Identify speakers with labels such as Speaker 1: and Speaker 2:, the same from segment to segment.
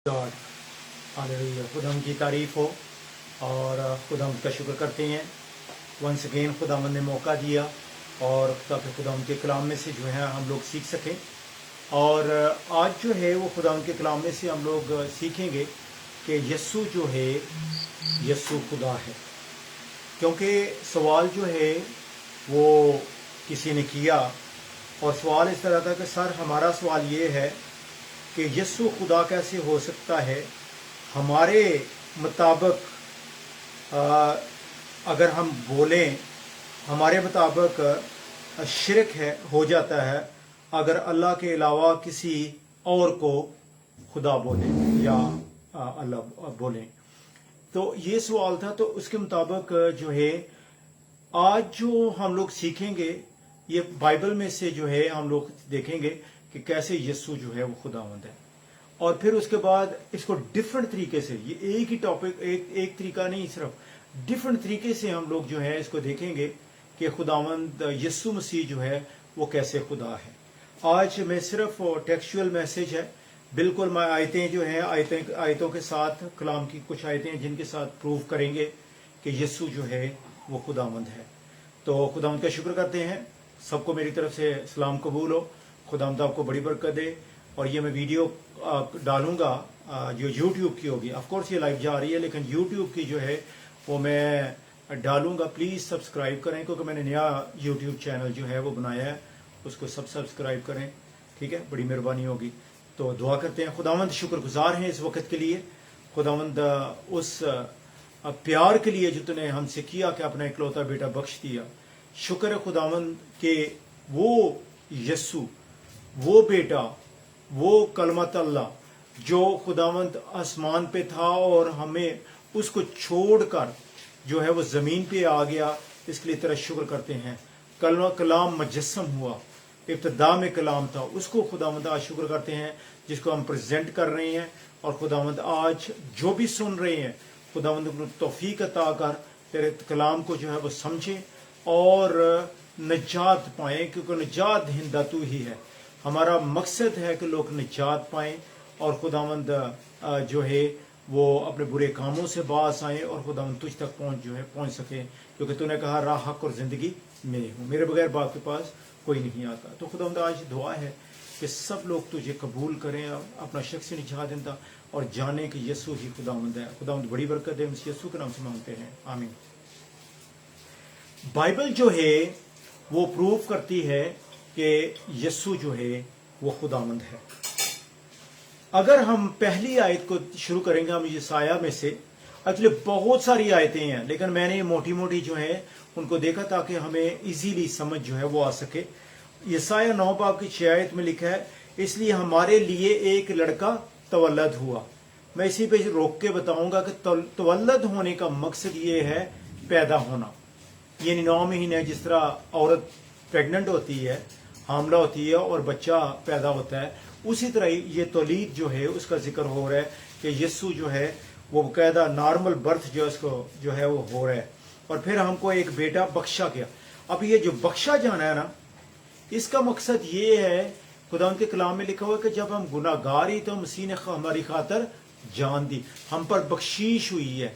Speaker 1: God hallelujah. खुदावंद की तारीफ हो और खुदावंद का शुक्र करते हैं। वंस अगेन खुदावंद ने मौका दिया और ताकि खुदावंद के कलाम में से जो है हम लोग सीख सकें। और आज जो है वो खुदावंद के कलाम में से हम लोग सीखेंगे कि यस्सु जो है यस्सु खुदा है। क्योंकि सवाल जो है वो किसी ने किया और सवाल इस तरह था कि सर हमारा सवाल ये है कि यस्सु खुदा कैसे हो सकता है। हमारे मुताबिक अगर हम बोलें हमारे मुताबिक शिरक है हो जाता है अगर अल्लाह के अलावा किसी और को खुदा बोले या अल्लाह बोलें। तो ये सवाल था। तो उसके मुताबिक जो है आज जो हम लोग सीखेंगे ये बाइबल में से जो है हम लोग देखेंगे कि कैसे यस्सु जो है वो खुदावंद है। और फिर उसके बाद इसको डिफरेंट तरीके से, ये एक ही टॉपिक एक तरीका नहीं, सिर्फ डिफरेंट तरीके से हम लोग जो है इसको देखेंगे कि खुदावंद यस्सु मसीह जो है वो कैसे खुदा है। आज में सिर्फ टेक्सचुअल मैसेज है, बिल्कुल मैं आयतें जो हैं आयतों के साथ कलाम की कुछ आयतें हैं जिनके साथ प्रूव करेंगे कि यस्सु जो है वो खुदावंद है। तो खुदावंद का शुक्र करते हैं। सबको मेरी तरफ से सलाम कबूल हो। खुदावंद आपको बड़ी बरकत दे। और ये मैं वीडियो डालूंगा जो यूट्यूब की होगी। ऑफ कोर्स ये लाइव जा रही है लेकिन यूट्यूब की जो है वो मैं डालूंगा। प्लीज सब्सक्राइब करें क्योंकि मैंने नया यूट्यूब चैनल जो है वो बनाया है, उसको सब सब्सक्राइब करें, ठीक है, बड़ी मेहरबानी होगी। तो दुआ करते हैं। खुदावंद शुक्रगुजार हैं इस वक्त के लिए। खुदावंद उस प्यार के लिए जो तूने हमसे किया कि अपना इकलौता बेटा बख्श दिया। शुक्र है खुदावंद के वो यस्सु, वो बेटा, वो कलमत अल्लाह जो खुदावंद आसमान पे था और हमें उसको छोड़कर जो है वो जमीन पे आ गया। इसके लिए तेरा शुक्र करते हैं। कलाम मुजस्सम हुआ, इब्तिदा में कलाम था, उसको खुदावंद आज शुक्र करते हैं जिसको हम प्रेजेंट कर रहे हैं। और खुदावंद आज जो भी सुन रहे हैं खुदावंद को तौफीक अता कर, तेरे कलाम को जो है वो समझें और निजात पाएं, क्योंकि निजात दहिंदा तू ही है। हमारा मकसद है कि लोग निजात पाएं और खुदावंद जो है वो अपने बुरे कामों से बास आएं और खुदावंद तुझ तक पहुंच सके, क्योंकि तूने कहा राह हक और जिंदगी में हूँ, मेरे बगैर बाप के पास कोई नहीं आता। तो खुदावंद आज दुआ है कि सब लोग तुझे कबूल करें, अपना शख्स निजात देता और जाने कि यस्सु ही खुदावंद है। खुदावंद बड़ी बरकत दे। हम यस्सु के नाम से मांगते हैं, आमीन। बाइबल जो है वो प्रूव करती है कि यस्सु जो है वो खुदावंद है। अगर हम पहली आयत को शुरू करेंगे, हम यसाया में से, एक्चुअली बहुत सारी आयतें हैं लेकिन मैंने मोटी मोटी जो है उनको देखा ताकि हमें इजीली समझ जो है वो आ सके। यसाया 9 बाब की 6 आयत में लिखा है, इसलिए हमारे लिए एक लड़का तवल्लद हुआ। मैं इसी पे रोक के बताऊंगा कि तवल्लद होने का मकसद ये है पैदा होना, यानी 9 महीने जिस तरह औरत प्रेग्नेंट होती है, हामला होती है और बच्चा पैदा होता है, उसी तरह ये तौलीद जो है उसका जिक्र हो रहा है कि यस्सु जो है वो बाकायदा नॉर्मल बर्थ जो उसको जो है वो हो रहा है। और फिर हमको एक बेटा बख्शा गया। अब ये जो बख्शा जाना है ना, इसका मकसद ये है, खुदा के कलाम में लिखा हुआ है कि जब हम गुनाहगार ही तो मसीह ने हमारी खातर जान दी, हम पर बख्शीश हुई है।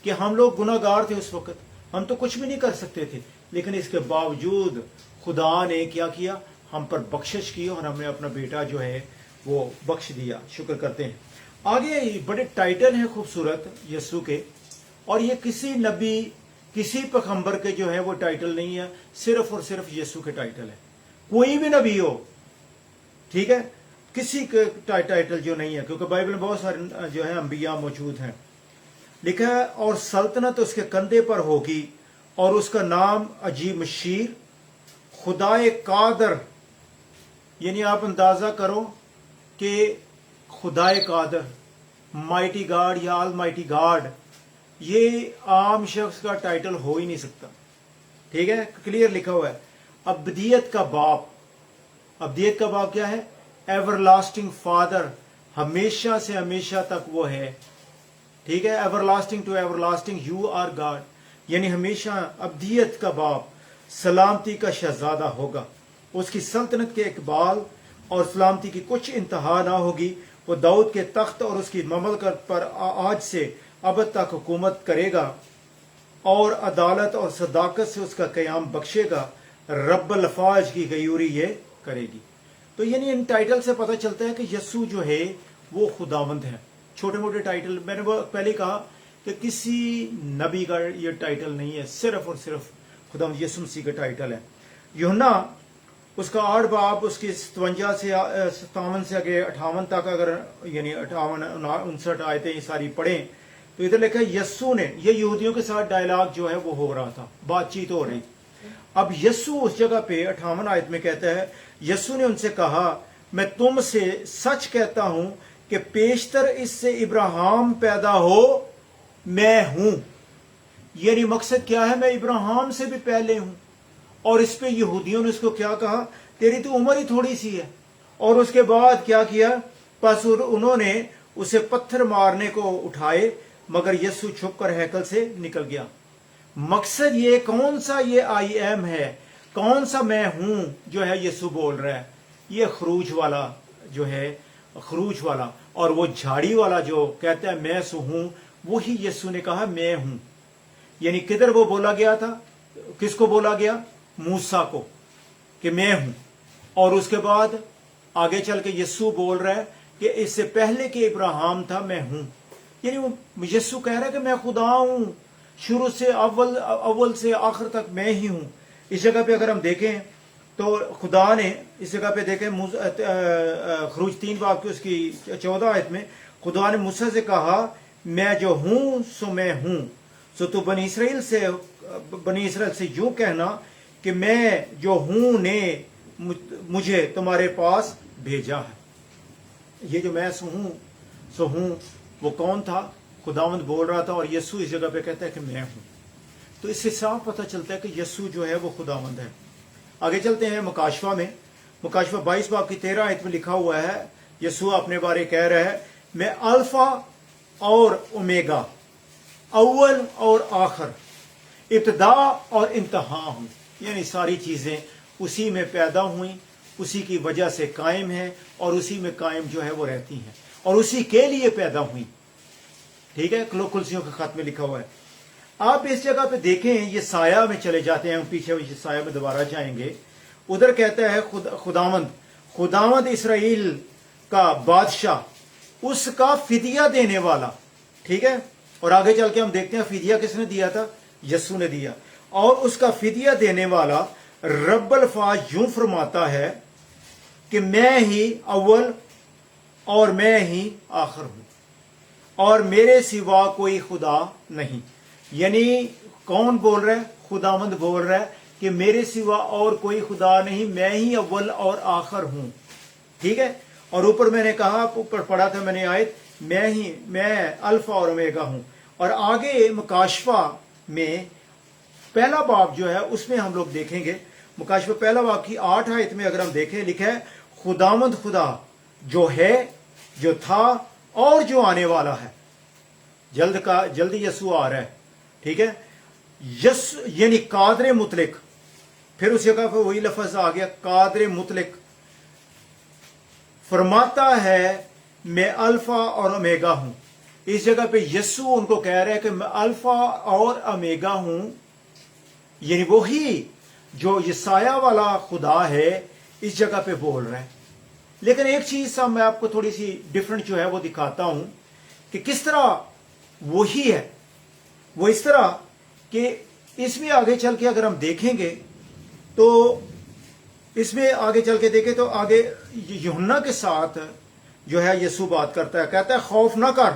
Speaker 1: कि हम लोग गुनाहगार थे उस वक्त, हम तो कुछ भी नहीं कर सकते थे, लेकिन इसके बावजूद खुदा ने क्या किया, हम पर बख्शिश की और हमें अपना बेटा जो है वो बख्श दिया। शुक्र करते हैं। आगे बड़े टाइटल हैं खूबसूरत यस्सु के, और ये किसी नबी किसी पैगंबर के जो है वो टाइटल नहीं है, सिर्फ और सिर्फ यस्सु के टाइटल है। कोई भी नबी हो, ठीक है, किसी के टाइटल जो नहीं है, क्योंकि बाइबल में बहुत सारे जो है अंबिया मौजूद हैं। लिखा है, और सल्तनत उसके कंधे पर होगी और उसका नाम अजीब मशीर, खुदाए कादर। यानी आप अंदाजा करो कि खुदाए कादर, माइटी गॉड या ऑल माइटी गॉड, ये आम शख्स का टाइटल हो ही नहीं सकता, ठीक है, क्लियर लिखा हुआ है। अब्दियत का बाप, अब्दियत का बाप क्या है, एवरलास्टिंग फादर, हमेशा से हमेशा तक वो है, ठीक है, everlasting to everlasting you are God, यानी हमेशा अब्दियत का बाप, सलामती का शहजादा होगा। उसकी सल्तनत के इकबाल और सलामती की कुछ इंतहा ना होगी, وہ दाऊद के तख्त और उसकी ममलकत पर आज से अब तक हुकूमत करेगा और अदालत और सदाकत से उसका क़याम बख्शेगा, रब्बुल अफ़वाज की गयूरी ये करेगी। तो यानी इन टाइटल से पता चलता है कि यस्सु जो है वो खुदावंद है। छोटे मोटे टाइटल, मैंने वो पहले कहा कि किसी नबी का ये टाइटल नहीं है, सिर्फ और सिर्फ खुदावंद यीशु मसीह का टाइटल है। यूहन्ना उसका 8 बाब उसकी 57 से 57 से आगे 58 तक, अगर यानी 58 59 आयतें ये सारी पढ़ें तो इधर लिखा है यस्सु ने, ये यहूदियों के साथ डायलॉग जो है वो हो रहा था, बातचीत हो रही। अब यस्सु उस जगह पे 58 आयत में कहता है, यस्सु ने उनसे कहा, मैं तुमसे सच कहता हूं कि पेशतर इससे इब्राहिम पैदा हो मैं हूं। यानी मकसद क्या है, मैं इब्राहिम से भी पहले हूं। और इस पे यहूदियों ने उसको क्या कहा, तेरी तो उम्र ही थोड़ी सी है। और उसके बाद क्या किया, बस उन्होंने उसे पत्थर मारने को उठाए, मगर यस्सु छुपकर हैकल से निकल गया। मकसद ये कौन सा ये आई एम है, कौन सा मैं हूं जो है यस्सु बोल रहा है, ये खरूज वाला जो है, खरूज वाला। और वो झाड़ी वाला जो कहता है मैं सो हूं, वही यस्सु ने कहा मैं हूं। यानी किधर वो बोला गया था, किसको बोला गया, मूसा को, कि मैं हूं। और उसके बाद आगे चल के यस्सु बोल रहा है कि इससे पहले कि इब्राहिम था मैं हूं। यानी वो यस्सु कह रहा है कि मैं खुदा हूं, शुरू से अव्वल से आखिर तक मैं ही हूं। इस जगह पे अगर हम देखें तो खुदा ने इस जगह पे देखें, खरूज 3 बाब की उसकी 14 आयत में खुदा ने मूसा से कहा, मैं जो हूं सो मैं हूं, सो तू बनी इसराइल से यूं कहना कि मैं जो हूं ने मुझे तुम्हारे पास भेजा है। ये जो मैं सो हूं वो कौन था, खुदावंद बोल रहा था। और यस्सु इस जगह पे कहता है कि मैं हूं। तो इससे साफ पता चलता है कि यस्सु जो है वो खुदावंद है। आगे चलते हैं मुकाशवा में। मुकाशवा 22 बाब की 13 आयत में लिखा हुआ है, यस्सु अपने बारे कह रहा है, मैं अल्फा और ओमेगा, अव्वल और आखिर, इब्तिदा और इंतहा हूं। यानी सारी चीजें उसी में पैदा हुई, उसी की वजह से कायम है और उसी में कायम जो है वो रहती हैं और उसी के लिए पैदा हुई। ठीक है, कुलसियों के खत में लिखा हुआ है। आप इस जगह पे देखें, ये साया में चले जाते हैं, पीछे साया में दोबारा जाएंगे। उधर कहता है खुदावंद इसराइल का बादशाह, उसका फिदिया देने वाला। ठीक है, और आगे चल के हम देखते हैं फिदिया किसने दिया था, यस्सु ने दिया। और उसका फिदिया देने वाला रब्बुल अफ़वाज यूं फरमाता है कि मैं ही अव्वल और मैं ही आखिर हूं और मेरे सिवा कोई खुदा नहीं। यानी कौन बोल रहा है, खुदावंद बोल रहा है कि मेरे सिवा और कोई खुदा नहीं, मैं ही अव्वल और आखिर हूं। ठीक है, और ऊपर मैंने कहा, ऊपर पढ़ा था मैंने आयत, मैं अल्फा और ओमेगा हूं। और आगे मुकाशवा में पहला बाब जो है उसमें हम लोग देखेंगे, मुकाशवा पहला बाब की 8 आयत में अगर हम देखें, लिखा है खुदावंद खुदा जो है, जो था और जो आने वाला है। जल्दी यस्सु आ रहा है। ठीक है, यस्सु यानी कादरे मुतलिक, फिर उस जगह पर वही लफ्ज आ गया, कादरे मुतलिक फरमाता है मैं अल्फा और ओमेगा हूं। इस जगह पे यस्सु उनको कह रहे हैं कि मैं अल्फा और ओमेगा हूं। यानी वही जो यसाया वाला खुदा है इस जगह पे बोल रहा है। लेकिन एक चीज सा मैं आपको थोड़ी सी डिफरेंट जो है वो दिखाता हूं कि किस तरह वही है। वो इस तरह कि इसमें आगे चल के अगर हम देखेंगे तो इसमें आगे चल के देखें तो आगे यूहन्ना के साथ जो है यीशु बात करता है, कहता है खौफ ना कर,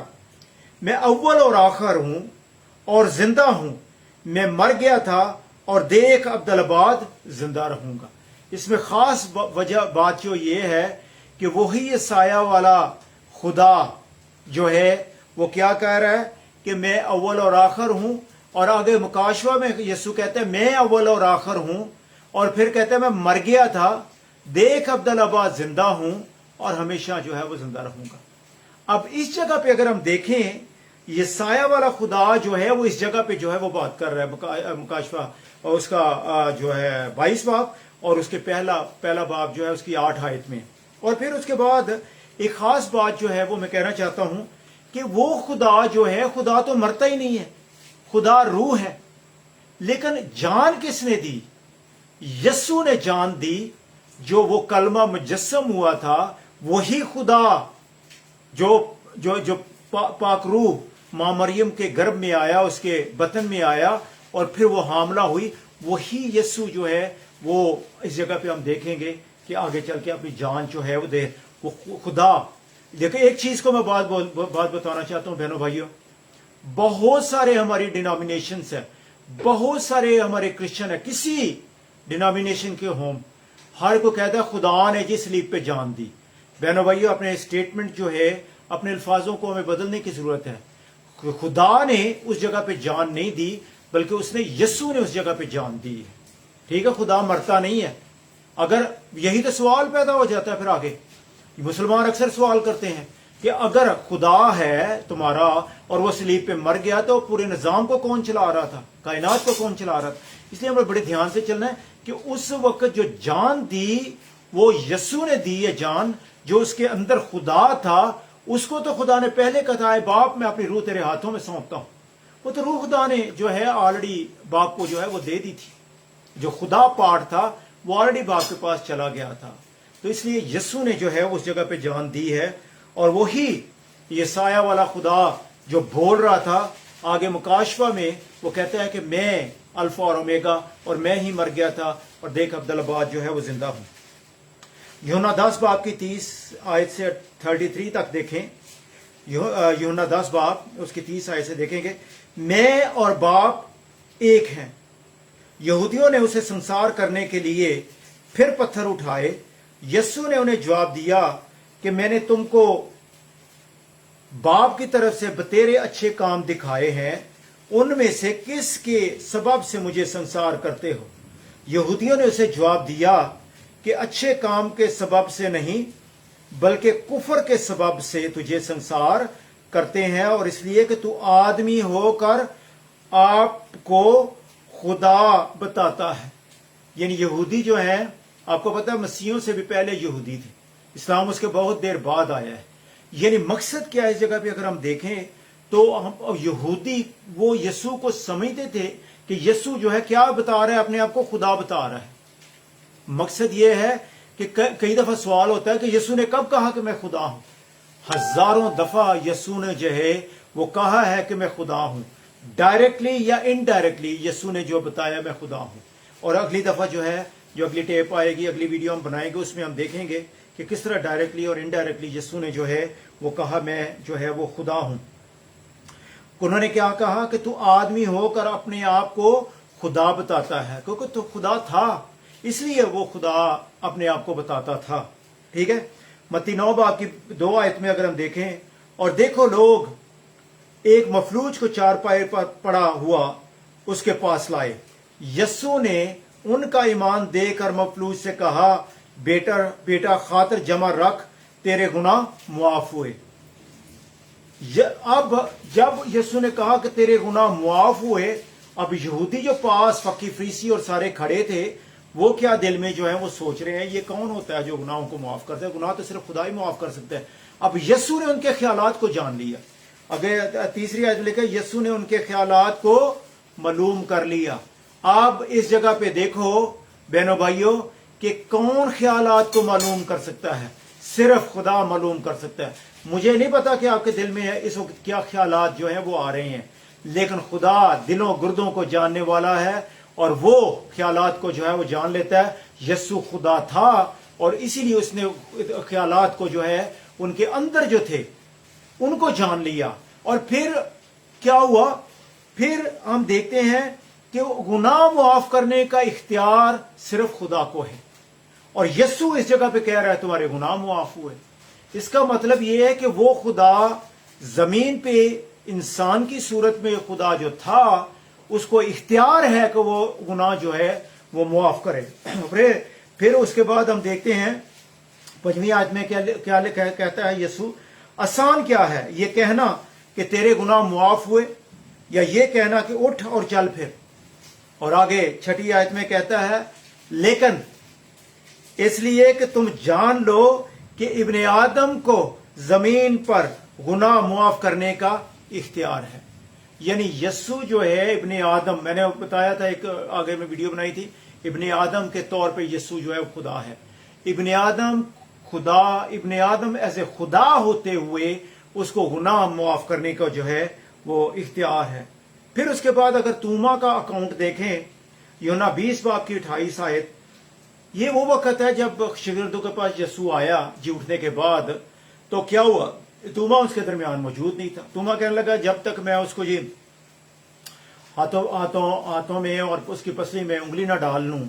Speaker 1: मैं अव्वल और आखिर हूं और जिंदा हूं, मैं मर गया था और देख अब्दुलबाद जिंदा रहूंगा। इसमें खास बात जो ये है कि वही ये साया वाला खुदा जो है वो क्या कह रहा है कि मैं अव्वल और आखिर हूं। और आगे मुकाशवा में यीशु कहता है मैं अव्वल और आखिर हूं, और फिर कहता है मैं मर गया था, देख अब्दुलबाद जिंदा हूं और हमेशा जो है वो जिंदा रहूंगा। अब इस जगह पे अगर हम देखें, ये साया वाला खुदा जो है वो इस जगह पे जो है वो बात कर रहा है मुकाशवा और उसका जो है 22 बाब और उसके पहला बाब जो है उसकी 8 आयत में। और फिर उसके बाद ایک خاص بات جو ہے وہ میں کہنا چاہتا ہوں کہ وہ خدا جو ہے، خدا تو مرتا ہی نہیں ہے، خدا روح ہے، لیکن جان کس نے دی؟ یسوع نے جان دی، جو وہ کلمہ مجسم ہوا تھا، وہی خدا جو پاک روح ماں مریم کے گرب میں آیا، اس کے بطن میں آیا اور پھر وہ حاملہ ہوئی، وہی یسوع جو ہے وہ اس جگہ پہ ہم دیکھیں گے کہ آگے چل کے اپنی جان جو ہے وہ دے، وہ خدا۔ دیکھیں ایک چیز کو میں بات بتانا چاہتا ہوں بہنوں بھائیوں، بہت سارے ہماری ڈینامینیشنز ہیں، بہت سارے ہمارے کرسچن ہیں، کسی ڈینامینیشن کے ہوں، ہر کو کہتا ہے خدا نے جس سلیب پہ جان دی۔ بہنوں بھائیوں، اپنے اسٹیٹمنٹ جو ہے، اپنے الفاظوں کو ہمیں بدلنے کی ضرورت ہے۔ خدا نے اس جگہ پہ جان نہیں دی، بلکہ اس نے یسوع نے اس جگہ پہ جان دی ہے۔ ٹھیک ہے، خدا مرتا نہیں ہے۔ اگر یہی تو سوال پیدا ہو جاتا ہے پھر آگے، مسلمان اکثر سوال کرتے ہیں کہ اگر خدا ہے تمہارا اور وہ صلیب پہ مر گیا تو پورے نظام کو کون چلا رہا تھا، کائنات کو کون چلا رہا تھا؟ اس لیے ہمیں بڑے دھیان سے چلنا ہے کہ اس وقت جو جان دی وہ یسوع نے دی ہے جان، جو اس کے اندر خدا تھا، اس کو تو خدا نے پہلے کہا ہے باپ میں اپنی روح تیرے ہاتھوں میں سونپتا ہوں۔ وہ تو روح خدا نے جو ہے آلریڈی باپ کو جو ہے وہ دے دی تھی، جو خدا پارٹ تھا وہ آلریڈی باپ کے پاس چلا گیا تھا۔ تو اس لیے یسوع نے جو ہے اس جگہ پہ جان دی ہے، اور وہی یہ سایہ والا خدا جو بول رہا تھا آگے مکاشفہ میں، وہ کہتا ہے کہ میں الفا اور اومیگا، اور میں ہی مر گیا تھا اور دیکھ عبدالآباد جو ہے وہ زندہ ہوں۔ یوحنا 10 باب کی 30 آیت سے 33 تک دیکھیں، یوحنا 10 باب اس کی 30 آیت سے دیکھیں گے، میں اور باپ ایک ہیں۔ یہودیوں نے اسے سنسار کرنے کے لیے پھر پتھر اٹھائے۔ یسوع نے انہیں جواب دیا کہ میں نے تم کو باپ کی طرف سے بتیرے اچھے کام دکھائے ہیں، ان میں سے کس کے سبب سے مجھے سنسار کرتے ہو؟ یہودیوں نے اسے جواب دیا کہ اچھے کام کے سبب سے نہیں، بلکہ کفر کے سبب سے تجھے سنسار کرتے ہیں، اور اس لیے کہ تو آدمی ہو کر آپ کو خدا بتاتا ہے۔ یعنی یہودی جو ہیں، آپ کو پتا ہے مسیحوں سے بھی پہلے یہودی تھے، اسلام اس کے بہت دیر بعد آیا ہے۔ یعنی مقصد کیا ہے اس جگہ پہ اگر ہم دیکھیں تو یہودی وہ یسوع کو سمجھتے تھے کہ یسوع جو ہے کیا بتا رہا ہے، اپنے آپ کو خدا بتا رہا ہے۔ مقصد یہ ہے کہ کئی دفعہ سوال ہوتا ہے کہ یسوع نے کب کہا کہ میں خدا ہوں؟ ہزاروں دفعہ یسوع نے جو ہے وہ کہا ہے کہ میں خدا ہوں، ڈائریکٹلی یا انڈائریکٹلی یسوع نے جو بتایا میں خدا ہوں۔ اور اگلی دفعہ جو ہے، جو اگلی ٹیپ آئے گی، اگلی ویڈیو ہم بنائیں گے، اس میں ہم دیکھیں گے کہ کس طرح ڈائریکٹلی اور انڈائریکٹلی یسوع نے جو ہے وہ کہا میں جو ہے وہ خدا ہوں۔ انہوں نے کیا کہا کہ تو آدمی ہو کر اپنے آپ کو خدا بتاتا ہے، کیونکہ تو خدا تھا، اس لیے وہ خدا اپنے آپ کو بتاتا تھا۔ ٹھیک ہے، متی 9 باب کی 2 آیت میں اگر ہم دیکھیں، اور دیکھو لوگ ایک مفلوج کو چارپائے پر پڑا ہوا اس کے پاس لائے۔ یسوع نے ان کا ایمان دے کر مفلوج سے کہا، بیٹا خاطر جمع رکھ، تیرے گناہ معاف ہوئے۔ اب جب یسوع نے کہا کہ تیرے گناہ معاف ہوئے، اب یہودی جو پاس فقی فریسی اور سارے کھڑے تھے، وہ کیا دل میں جو ہے وہ سوچ رہے ہیں یہ کون ہوتا ہے جو گناہوں کو معاف کرتا ہے؟ گناہ تو صرف خدا ہی معاف کر سکتا ہے۔ اب یسوع نے ان کے خیالات کو جان لیا۔ اگر تیسری آیت لکھا، یسوع نے ان کے خیالات کو معلوم کر لیا۔ اب اس جگہ پہ دیکھو بہنوں بھائیوں کہ کون خیالات کو معلوم کر سکتا ہے؟ صرف خدا معلوم کر سکتا ہے۔ مجھے نہیں پتا کہ آپ کے دل میں اس وقت کیا خیالات جو ہیں وہ آ رہے ہیں، لیکن خدا دلوں گردوں کو جاننے والا ہے، اور وہ خیالات کو جو ہے وہ جان لیتا ہے۔ یسوع خدا تھا، اور اسی لیے اس نے خیالات کو جو ہے ان کے اندر جو تھے ان کو جان لیا۔ اور پھر کیا ہوا؟ پھر ہم دیکھتے ہیں کہ گناہ معاف کرنے کا اختیار صرف خدا کو ہے، اور یسوع اس جگہ پہ کہہ رہا ہے تمہارے گناہ معاف ہوئے۔ اس کا مطلب یہ ہے کہ وہ خدا زمین پہ انسان کی صورت میں خدا جو تھا، اس کو اختیار ہے کہ وہ گناہ جو ہے وہ معاف کرے۔ پھر اس کے بعد ہم دیکھتے ہیں 5ویں آیت میں کیا کہتا ہے یسوع، آسان کیا ہے یہ کہنا کہ تیرے گناہ معاف ہوئے، یا یہ کہنا کہ اٹھ اور چل پھر؟ اور آگے 6 آیت میں کہتا ہے، لیکن اس لیے کہ تم جان لو کہ ابن آدم کو زمین پر گناہ معاف کرنے کا اختیار ہے. یعنی یسوع جو ہے ابن آدم، میں نے بتایا تھا ایک آگے میں ویڈیو بنائی تھی، ابن آدم کے طور پہ یسوع جو ہے وہ خدا ہے. ابن آدم ایسے خدا ہوتے ہوئے اس کو گناہ معاف کرنے کا جو ہے وہ اختیار ہے. پھر اس کے بعد اگر توما کا اکاؤنٹ دیکھیں، یونا 20 باب کی 28 آیت، یہ وہ وقت ہے جب شاگردوں کے پاس یسوع آیا جی اٹھنے کے بعد. تو کیا ہوا؟ توما اس کے درمیان موجود نہیں تھا. توما کہنے لگا جب تک میں اس کو جی ہاتھوں میں اور اس کی پسلی میں انگلی نہ ڈال لوں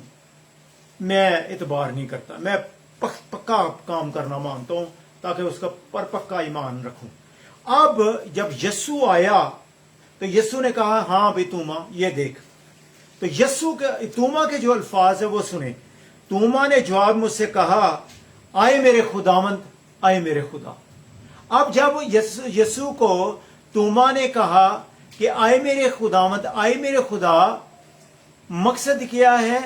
Speaker 1: میں اعتبار نہیں کرتا. میں پکا کام کرنا مانتا ہوں تاکہ اس کا پر پکا ایمان رکھوں. اب جب یسوع آیا تو یسوع نے کہا ہاں بھائی توما یہ دیکھ. تو یسوع کے توما کے جو الفاظ ہیں وہ سنیں. توما نے جواب مجھ سے کہا آئے میرے خداوند، آئے میرے خدا. اب جب یسوع کو توما نے کہا کہ آئے میرے خداوند، آئے میرے خدا، مقصد کیا ہے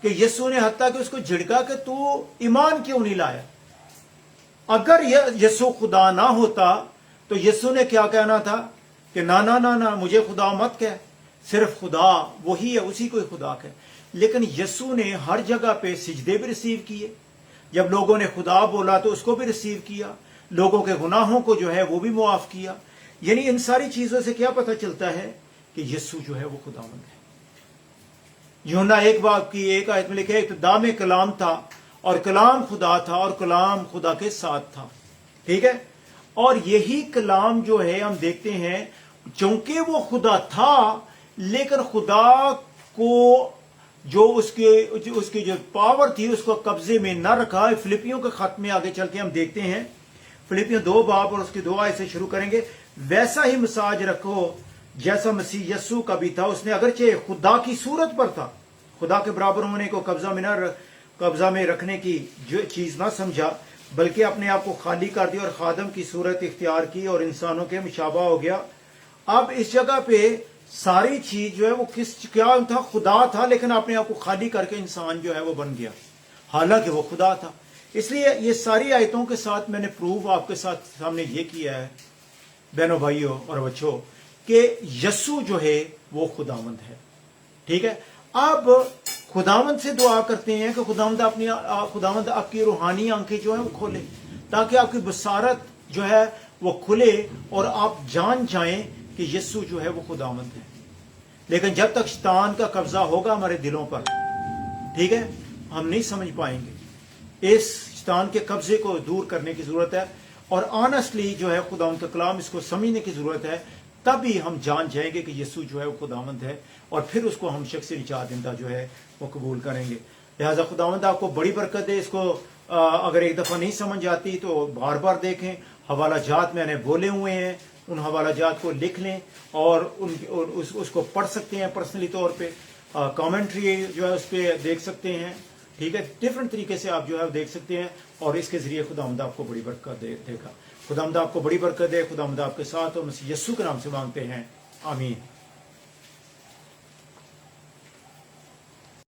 Speaker 1: کہ یسوع نے حتیٰ کہ اس کو جھڑکا کہ تو ایمان کیوں نہیں لایا. اگر یسوع خدا نہ ہوتا تو یسوع نے کیا کہنا تھا کہ نہ مجھے خدا مت کہہ، صرف خدا وہی ہے، اسی کو خدا کہہ. لیکن یسوع نے ہر جگہ پہ سجدے بھی ریسیو کیے. جب لوگوں نے خدا بولا تو اس کو بھی ریسیو کیا، لوگوں کے گناہوں کو جو ہے وہ بھی معاف کیا. یعنی ان ساری چیزوں سے کیا پتہ چلتا ہے کہ یسوع جو ہے وہ خداوند ہے. یوحنا 1 باب کی 1 آیت میں لکھے ابتدا میں کلام تھا اور کلام خدا تھا اور کلام خدا کے ساتھ تھا. ٹھیک ہے، اور یہی کلام جو ہے ہم دیکھتے ہیں چونکہ وہ خدا تھا لیکن خدا کو جو اس کی جو پاور تھی اس کو قبضے میں نہ رکھا. فلپیوں کے خط میں آگے چل کے ہم دیکھتے ہیں، فلپیوں 2 باب اور اس کی 2 آیت سے شروع کریں گے. ویسا ہی مزاج رکھو جیسا مسیح یسوع کا بھی تھا. اس نے اگرچہ خدا کی صورت پر تھا، خدا کے برابر ہونے کو قبضہ میں رکھنے کی جو چیز نہ سمجھا، بلکہ اپنے آپ کو خالی کر دیا اور خادم کی صورت اختیار کی اور انسانوں کے مشابہ ہو گیا. اب اس جگہ پہ ساری چیز جو ہے وہ کیا تھا؟ خدا تھا، لیکن اپنے آپ کو خالی کر کے انسان جو ہے وہ بن گیا، حالانکہ وہ خدا تھا. اس لیے یہ ساری آیتوں کے ساتھ میں نے پروف آپ کے ساتھ سامنے یہ کیا ہے بہنوں بھائیوں اور بچوں کہ یسوع جو ہے وہ خداوند ہے. ٹھیک ہے، اب خداوند سے دعا کرتے ہیں کہ خداوند آپ کی روحانی آنکھیں جو ہیں وہ کھولے تاکہ آپ کی بصارت جو ہے وہ کھلے اور آپ جان جائیں کہ یسوع جو ہے وہ خداوند ہے. لیکن جب تک شیطان کا قبضہ ہوگا ہمارے دلوں پر، ٹھیک ہے، ہم نہیں سمجھ پائیں گے. اس شیطان کے قبضے کو دور کرنے کی ضرورت ہے اور آنیسٹلی جو ہے خداوند کا کلام اس کو سمجھنے کی ضرورت ہے. تبھی ہم جان جائیں گے کہ یسوع جو ہے وہ خداوند ہے اور پھر اس کو ہم شخصی نجات دہندہ جو ہے وہ قبول کریں گے. لہٰذا خداوند آپ کو بڑی برکت دے. اس کو اگر ایک دفعہ نہیں سمجھ آتی تو بار بار دیکھیں. حوالہ جات میں نے بولے ہوئے ہیں، ان حوالہ جات کو لکھ لیں اور اس کو پڑھ سکتے ہیں پرسنلی طور پہ. کامنٹری جو ہے اس پہ دیکھ سکتے ہیں. ٹھیک ہے، ڈفرنٹ طریقے سے آپ جو ہے دیکھ سکتے ہیں اور اس کے ذریعے خداوند آپ کو بڑی برکت دے گا. خداوند آپ کو بڑی برکت دے. خداوند آپ کے ساتھ اور مسیح یسوع کے نام سے مانگتے ہیں، آمین.